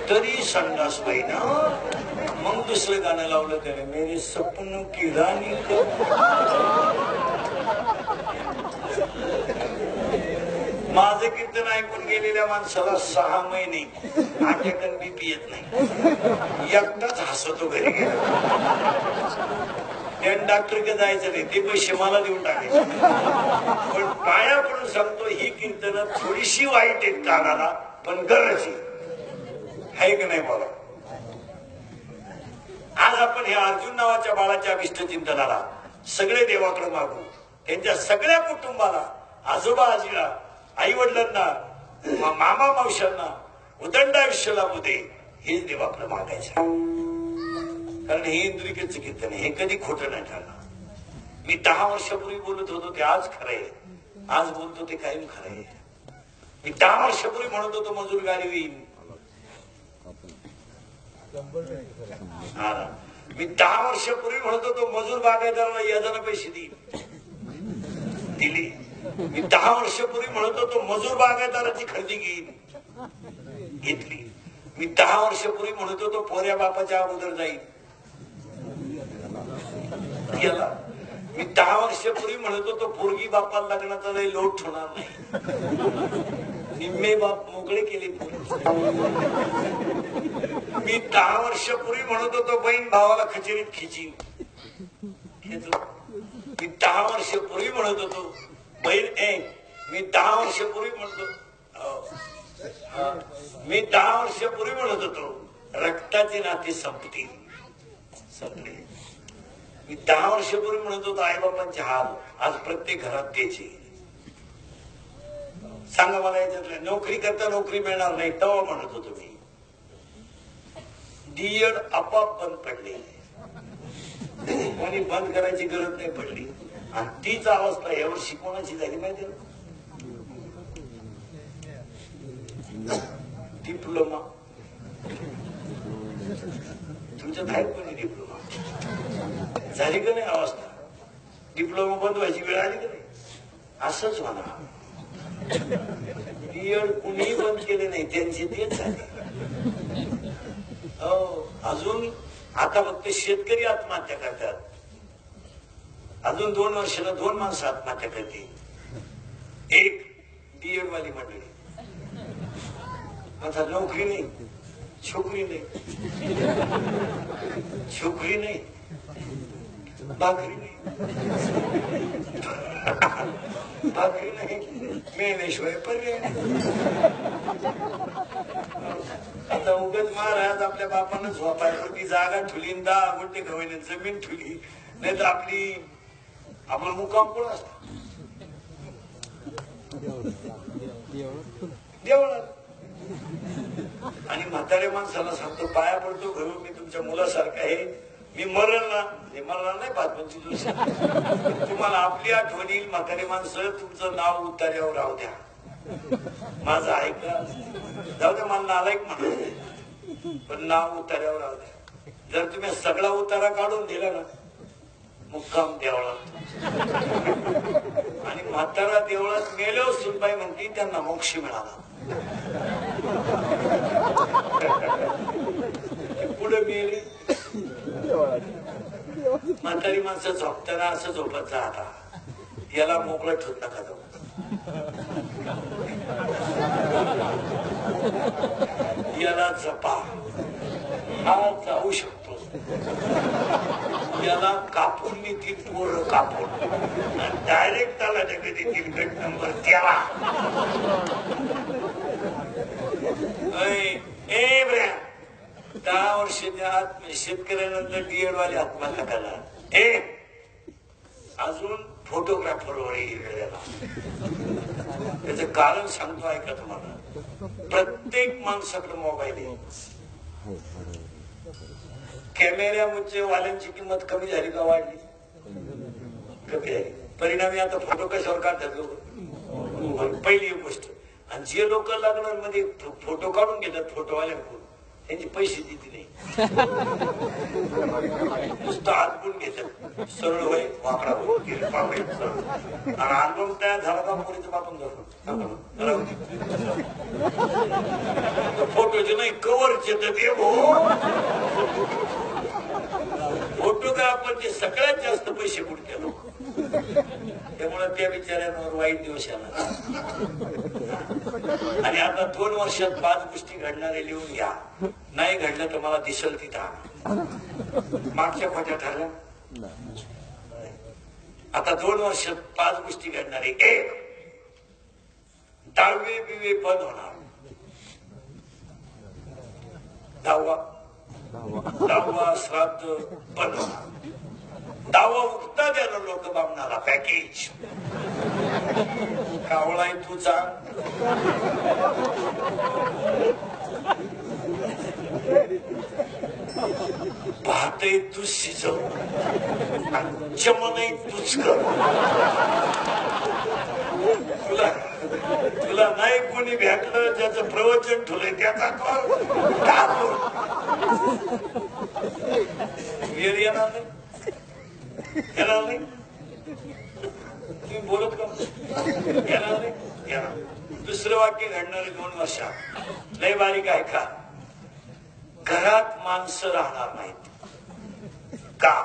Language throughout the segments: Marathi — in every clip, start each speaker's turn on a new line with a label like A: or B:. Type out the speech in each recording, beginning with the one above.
A: तरी संडास ना मग दुसरं गाणं लावलं त्याने, मेरे सपनों की रानी को. माझं कीर्तन ऐकून गेलेल्या माणसाला 6 महिने अटॅक आणि बीपी येत नाही, एकटाच हसतो घरी गेला. त्या डॉक्टरकडे जायचं नाही, ते पैसे मला देऊन टाकायचे. पण पाया पडून सांगतो, ही कीर्तन थोडीशी वाईट आहेत कानाला, पण गरज आहे का नाही बोला. आज आपण हे अर्जुन नावाच्या बाळाच्या अभिष्ट चिंतनाला सगळे देवाकडे मागू. त्यांच्या सगळ्या कुटुंबाला, आजोबा आजीला, आई वडिलांना, मामा मावशांना उदंड आयुष्य लाभू दे, हेच देवाकडे मागायचं. कारण हे इंद्रिकेचं कीर्तन आहे, हे कधी खोटं नाही ठरणार. मी 10 वर्षापूर्वी बोलत होतो ते आज खरंय, आज बोलतो ते कायम खरंय. मी 10 वर्षापूर्वी म्हणत होतो मजूर गाडी होईल, मी 10 वर्षापूर्वी म्हणत होतो मजूर बागायतदाराला याजाने पैसे दिली. मी 10 वर्षापूर्वी म्हणत होतो मजूर बागायतदाराची खरेदी घेतली. मी 10 वर्षापूर्वी म्हणत होतो पोऱ्या बापाच्या अगोदर जाईल, गेला. मी 10 वर्षापूर्वी म्हणत होतो पोरगी बापाला लग्नाचा लय लोट होणार नाही, निम्मे बाप मोकळे केले. मी 10 वर्षापूर्वी म्हणत होतो बहीण भावाला खचेरीत खिची, मी 10 वर्षापूर्वी म्हणत होतो बहीण मी 10 वर्षापूर्वी म्हणतो मी 10 वर्षापूर्वी म्हणत होतो रक्ताचे नाते संपतील, संपले. मी 10 वर्षापूर्वी म्हणत होतो आई बाबांचे हाल, आज प्रत्येक घरात त्याचे. सांगा मला याच्यातल्या नोकरी करता नोकरी मिळणार नाही तेव्हा म्हणत होतो मी. डीएड आपाप बंद पडले आणि बंद करायची गरज नाही पडली. आणि तीच अवस्था यावर्षी कोणाची झाली माहिती ना, डिप्लोमा. तुमच्यात आहे कोणी डिप्लोमा झाली का नाही अवस्था? डिप्लोमा बंद व्हायची वेळ आली का नाही? असंच म्हणा, डीएड कुणीही बंद केले नाही, त्यांचे तेच झाले. अजून आता फक्त शेतकरी आत्महत्या करतात, अजून 2 वर्षाला 2 माणसं आत्महत्या करतील. एक डीएड वाली मंडळी, आता नोकरी नाही, छोकरी नाही, छोकरी नाही, भाकरी नाही, भाकरी नाही, मेल्याशिवाय पर्याय. आता उगाच महाराज आपल्या बापानं झोपायची जागा ठुली, 10 गुंठे गव्हाने जमीन ठुली, नाही तर आपला मुक्काम कोण असतो देवळात. आणि म्हाताऱ्या माणसाला सांगतो पाया पडतो घरून, मी तुमच्या मुलासारखं आहे, मी मरण ना, हे मरणार नाही 5-25 वर्ष. तुम्हाला आपली आठवण येईल. म्हातारे माणसं तुमचं नाव उतार्यावर राहू द्या, माझं ऐका, जाऊ द्या मला नालायक म्हणा, पण नाव उतार्यावर राहू द्या. जर तुम्ही सगळा उतारा काढून दिला ना, मुक्काम देवळात. आणि म्हातारा देवळात मेल्यावर सुनबाई म्हणती त्यांना मोक्ष मिळाला. पुढे मेले म्हातारी माणसं झोपताना असं झोपत जा, आता याला मोकळं ठेवत नका जाऊ, याला जपा, हा जाऊ शकतो, याला कापून देतील पोरं कापून, डायरेक्ट त्याला डबे देतील गट नंबर 13. ए बऱ्या 10 वर्षाच्या आत शेतकऱ्यानंतर डीएड वाले आत्महत्या करणार. अजून फोटोग्राफर वेळेला त्याचं कारण सांगतो ऐका तुम्हाला. प्रत्येक माणसाकडे मोबाईल आहे. कॅमेऱ्यामुळे वाल्यांची किंमत कमी झाली का वाढली? कमी झाली. परिणामी आता फोटो कशावर काढतात लोक, पहिली गोष्ट. आणि जे लोक लग्नांमध्ये फोटो काढून घेतात फोटोवाल्यांकडून, त्यांची पैसे देते नाही नुसतं हातपून घेतात सरळ होय वाकडा होय गेले पापडे सरळ आणि अल्बम तयार झाला का मुलीचं बापून जातो फोटोचे नाही कव्हरचे तर ते फोटोग्राफरचे सगळ्यात जास्त पैसे कुठे लोक त्यामुळे त्या बिचाऱ्यांवर वाईट दिवस आला आणि आता 2 वर्षात 5 गोष्टी घडणारे लिहून घ्या नाही घडलं तर मला दिसल तिथं मागच्या खोट्या ठरल्या आता 2 वर्षात 5 गोष्टी घडणारे 1 10वे बिवे बंद होणार 10वा श्राद्ध बंद होणार 10वा उठता द्यायला लोक बामणाला पॅकेज कावळाय तुझा भातही तू शिजव चमनही तूच कर तुला नाही कोणी भेटलं ज्याचं प्रवचन ठेवलंय त्याचा वेळ येणार नाही येणार नाही तुम्ही बोलत का येणार नाही येणार. दुसरं वाक्य घडणारे 2 वर्षात लय बारीक आहे का घरात माणसं राहणार नाहीत का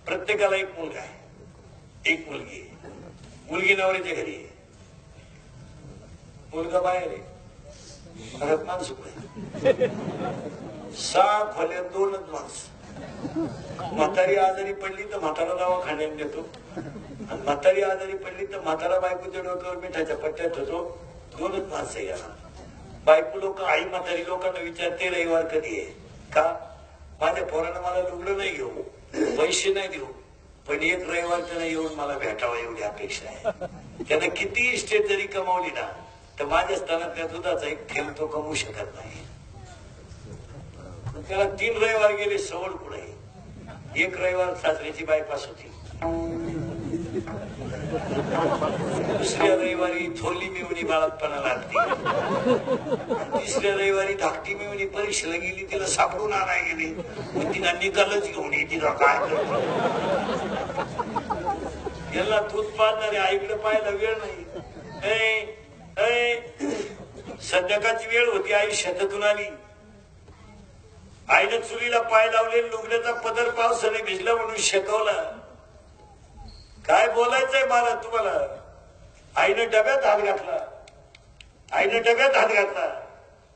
A: प्रत्येकाला एक मुलगा आहे एक मुलगी आहे मुलगी नवऱ्याच्या घरी आहे मुलगा बाहेर आहे घरात माणसं पुढे 6 खोल्या 2च माणसं म्हातारी आजारी पडली तर म्हातारा दवाखान्यात नेतो आणि म्हातारी आजारी पडली तर म्हातारा बायकोच्या डोक्यावर मिठाच्या पट्ट्यात होतो 2च माणसं येणार बायको लोक आई म्हातारी लोकांना विचारते रविवार कधी आहे का माझ्या पोरानं मला लुगडं नाही घेऊ पैसे नाही देऊ पण एक रविवार त्यानं येऊन मला भेटावा एवढी अपेक्षा आहे त्यानं किती इस्टेट जरी कमावली ना तर माझ्या स्थानातल्या दुधाचा एक थेंब तो कमवू शकत नाही त्याला 3 रविवार गेले सवड पुढे 1 रविवार सासऱ्याची बायपास होती दुसऱ्या रविवारी थोरली मिळवणी बाळातपणा लागते 3ऱ्या रविवारी धाकटी मिळवणी परीक्षेला गेली तिला सापडून आणाय गेली तिला निकालच घेऊन ये तिला काय याला दूध पाजणारे आईकडे पाहायला वेळ नाही संध्याकाळची वेळ होती आई शेतातून आली आईने चुलीला पाय लावले लुगड्याचा पदर पावसाने भिजला म्हणून शेकवला काय बोलायचंय मला तुम्हाला आईने डब्यात हात घातला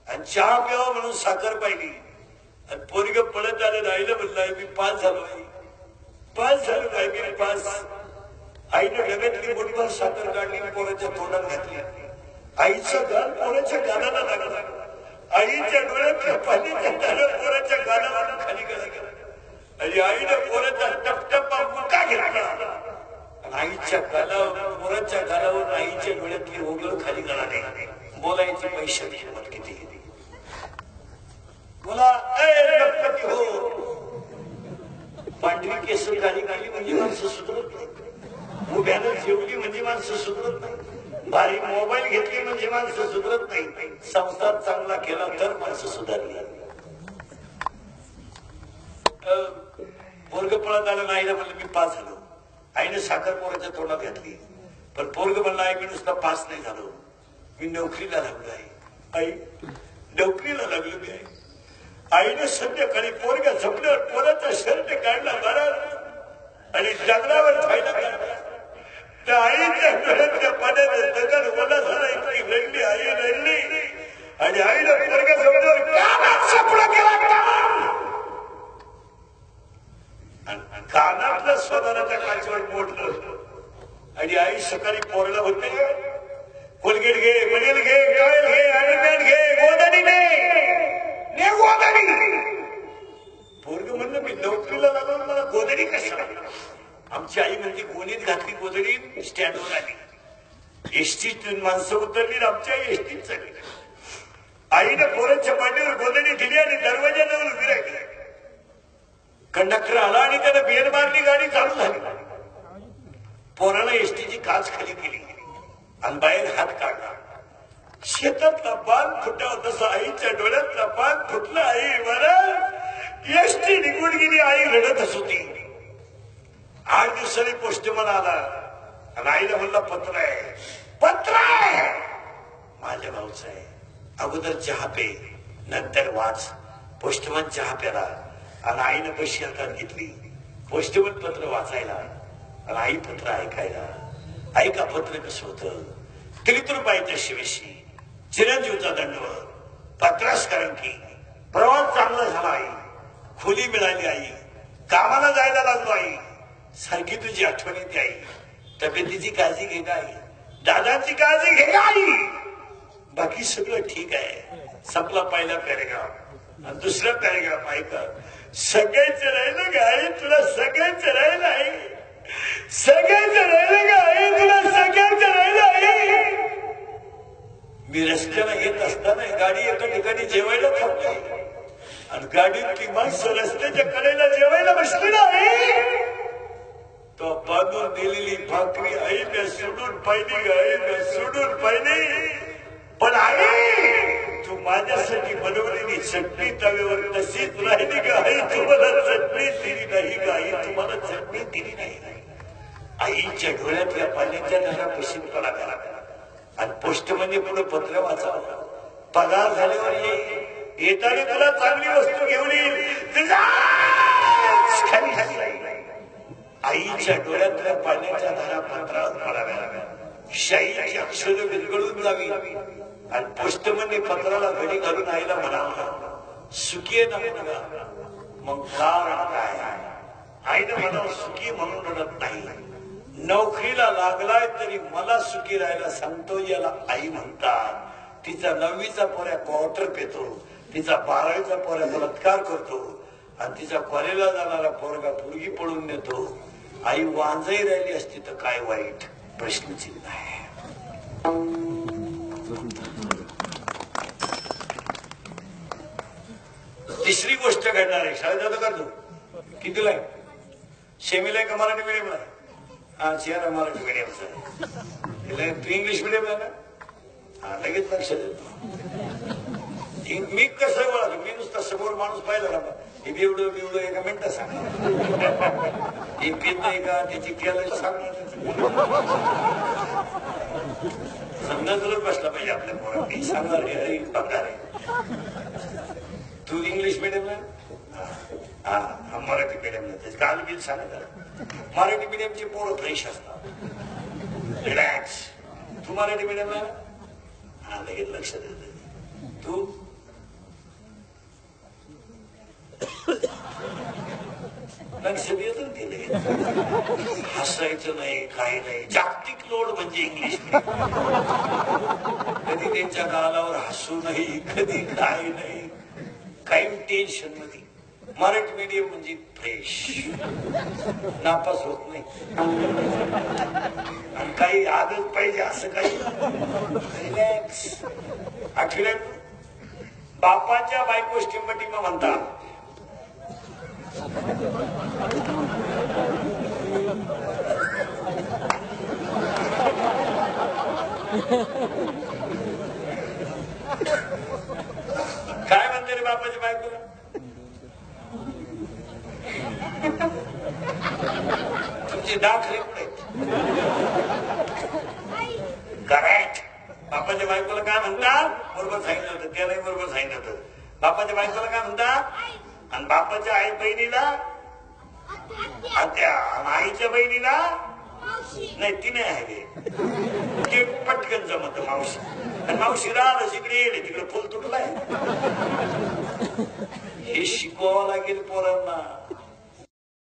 A: आणि चहा प्यावा म्हणून साखर पाहिली आणि पोरग पडत आलं आईला म्हणलं मी पास झालो आहे मी पास आईने डब्यातली बोटीवर साखर काढली पोराच्या तोंडात घातली आईचं गाल पोराच्या गालाला लागलं आईच्या डोळ्यातल्या पाण्याच्या धारा पोराच्या गालाला खाली गेला आणि आईने पोराचा टपटपा मुका घेतला आईच्या गालावर पोराच्या गालावर आईच्या डोळ्यातली ओघळ खाली गेला नाही बोलायची पैशाची हिंमत किती बोला हो पांढरी केस खाली काढली म्हणजे माणसं सुधरत नाही उभ्यानं जेवली म्हणजे माणसं सुधरत नाही भारी मोबाईल घेतली म्हणजे माणसं सुधरत नाही संसार चांगला केला तर माणसं सुधारली पोरग पळत आलं आईला म्हणलं मी पास झालो आईने साखर पोराच्या तोंडात घातली पण पोरग म्हणलं आई मी नुसता पास नाही झालो मी नोकरीला लागलो आहे आई नोकरीला लागलो मी आईने संध्याकाळी पोरगा झोपल्यावर पोराचा शर्ट काढला बरा आणि जंगलावर खायला काढला त्या आईच्या डोळ्यातल्या पाण्याचं दगड ओला झाला इतकी रडली आई रडली आणि आईला पोरगा झोपल्यावर कानात सापडा केला कानातलं स्वतःच्या काचवर मोडलं आणि आई सकाळी पोरला म्हणते कोलगेट घे बनेल घे टॉयल घे अँडरपॅन्ट घे गोदडी ने गोदडी पोरग म्हणलं मी नोकरीला लागलो मला गोदडी कशा आमची आई म्हणजे गोणीत घातली गोदडी स्टँडवर आली एसटीतून माणसं उतरली आमच्या एसटीत चालली आईने पोरांच्या मांडीवर गोदडी दिली आणि दरवाजाजवळ उभी राहिली कंडक्टर आला आणि त्याने बेल मारली गाडी चालू झाली पोराला एसटीची काच खाली केली आणि बाहेर हात काढला शेतातला पान फुटाव तसा आईच्या डोळ्यातला पान फुटला. आई बरं एसटी निघून गेली. आई रडतच होती. 8 दिवसांनी पोस्टमन आला आणि आईला म्हणला पत्र आहे. पत्र आहे माझ्या भाऊचं आहे. अगोदर चहा पे नंतर वाच. पोस्टमन चहा प्याला आणि आईनं पैशी हातात घेतली. पोस्टमन पत्र वाचायला आणि आई पत्र ऐकायला. ऐका पत्र कसं होतं. 30 रुपयाच्या शिवेशी चिरंजीवचा दंडवत. पत्रास कारण की प्रवास चांगला झाला. आई खोली मिळाली. आई कामाला जायला लागलो. आई सारखी तुझी आठवण येते. आई तब्येतीची काळजी घे का आई. दादाची काळजी घे का आई. बाकी सगळं ठीक आहे. संपला पहिला पॅरेग्राफ आणि दुसरा पॅरेग्राफ ऐका. सगळेच राहिलं का आई तुला. सगळेच राहिलं आहे. सगळेच राहिलं का आई तुला. सगळेच राहिलं आहे. मी रस्त्याला येत असताना गाडी एका ठिकाणी जेवायला थांबली आणि गाडीतली माणसं रस्त्याच्या कडेला जेवायला बसली नाही. तो बांधून दिलेली भाकरी आई मी सोडून पाहिली. आई मी सोडून पाहिली. पण आई तू माझ्यासाठी बनवलेली चटणी तव्यावर तशीच राहिली का आई. तुम्हाला चटणी दिली नाही का आई. तुम्हाला चटणी दिली नाही. आईच्या डोळ्यातल्या पाण्याच्या धारा पशीपणा करा आणि पोस्टमनने पुढे पत्र वाचावं. पगार झाल्यावर येताना तुला चांगली वस्तू घेऊन येईल. आईच्या डोळ्यातल्या पाण्याच्या धारा पत्रावर पडाव्या. शाईची अक्षर विरघळून जावी आणि पोस्टमनने पत्राला घडी घालून आईला म्हणावं सुखी ना मुलगा. मग कारण काय. आईने म्हणावं सुखी म्हणून रडत नाही. नोकरीला लागलाय तरी मला सुखी राहायला सांगतो याला आई म्हणतात. तिचा 9वीचा पोऱ्या क्वार्टर पेतो. तिचा 12वीचा पोऱ्या बलात्कार करतो आणि तिचा कॉलेजला जाणारा पोरगा पोरगी पळून नेतो. आई वांजही राहिली असती तर काय वाईट प्रश्नचिन्ह आहे. तिसरी गोष्ट घडणार आहे. शाळेत जातो का तू. कितीला आहे. सेमीला आहे का मराठी मिडियमला आहे. हा शेअर मराठी मिडियमचा आहे. तू इंग्लिश मिडियम आहे ना. हा लगेच लक्ष देतो. मी कसं बोला. मी नुसता समोर माणूस पाहिला ना हे बिवडं बिवडं एका मिनिटात सांगणार. हे पेत आहे का त्याची केलं सांगणार. समजा बसला पाहिजे आपल्या पोरांनी सांगणार. हे बघणार आहे. तू इंग्लिश मिडियमला हा मराठी मिडियमला काल बिल सांगणार. मराठी मिडियमची पोरं फ्रेश असतात. रिलॅक्स. तू मराठी मिडियमला हा लगेच लक्ष देते. तू लक्ष देत ते लगेच. हसायचं नाही काही नाही. जागतिक लोड म्हणजे इंग्लिश. कधी त्यांच्या गालावर हसू नाही. कधी काही नाही. काही टेन्शन नाही. मराठी मीडियम म्हणजे फ्रेश. नापास होत नाही आणि काही आदत पाहिजे असं काही. रिलॅक्स. आठवड्यात बापाच्या बायको टिंबटिंब म्हणतात. काय म्हणते रे बापाच्या बायकोला. तुमची दाखले कुठे. करेक्ट. बापाच्या बायकोला काय म्हणतात. बरोबर सांगितलं होतं. त्यालाही बरोबर सांगितलं होतं. बापाच्या बायकोला काय म्हणतात. आणि बापाच्या आई बहिणीला आत्या आणि आईच्या बहिणीला नाही. ती नाही आहे ते पटकन जमत मावशी. आणि मावशी राहिलं तिकडे येईल. तिकडे फुल तुटलाय. हे शिकवावं लागेल पोरांना.